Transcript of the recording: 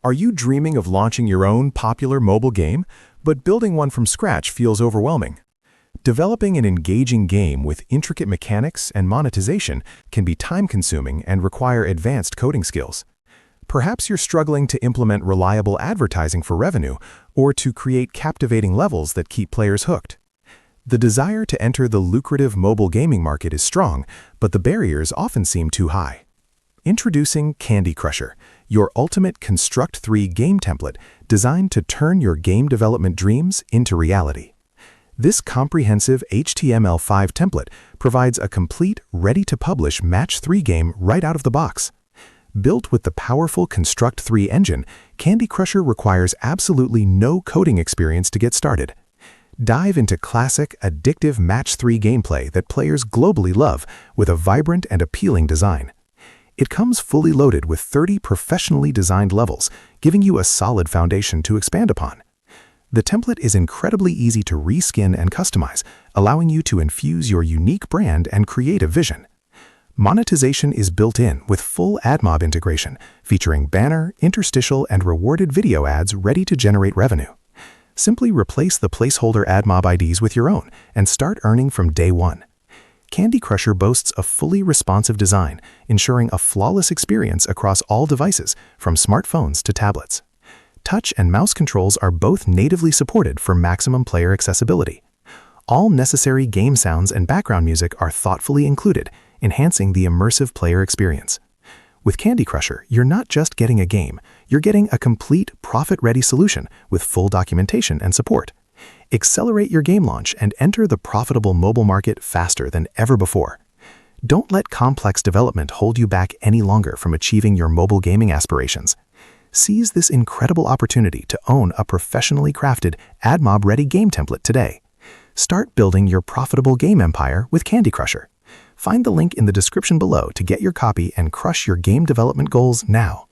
Are you dreaming of launching your own popular mobile game, but building one from scratch feels overwhelming? Developing an engaging game with intricate mechanics and monetization can be time-consuming and require advanced coding skills. Perhaps you're struggling to implement reliable advertising for revenue or to create captivating levels that keep players hooked. The desire to enter the lucrative mobile gaming market is strong, but the barriers often seem too high. Introducing Candy Crusher, your ultimate Construct 3 game template designed to turn your game development dreams into reality. This comprehensive HTML5 template provides a complete, ready-to-publish Match 3 game right out of the box. Built with the powerful Construct 3 engine, Candy Crusher requires absolutely no coding experience to get started. Dive into classic, addictive Match 3 gameplay that players globally love with a vibrant and appealing design. It comes fully loaded with 30 professionally designed levels, giving you a solid foundation to expand upon. The template is incredibly easy to reskin and customize, allowing you to infuse your unique brand and creative vision. Monetization is built in with full AdMob integration, featuring banner, interstitial, and rewarded video ads ready to generate revenue. Simply replace the placeholder AdMob IDs with your own and start earning from day one. Candy Crusher boasts a fully responsive design, ensuring a flawless experience across all devices, from smartphones to tablets. Touch and mouse controls are both natively supported for maximum player accessibility. All necessary game sounds and background music are thoughtfully included, enhancing the immersive player experience. With Candy Crusher, you're not just getting a game, you're getting a complete, profit-ready solution with full documentation and support. Accelerate your game launch and enter the profitable mobile market faster than ever before. Don't let complex development hold you back any longer from achieving your mobile gaming aspirations. Seize this incredible opportunity to own a professionally crafted, AdMob-ready game template today. Start building your profitable game empire with Candy Crusher. Find the link in the description below to get your copy and crush your game development goals now.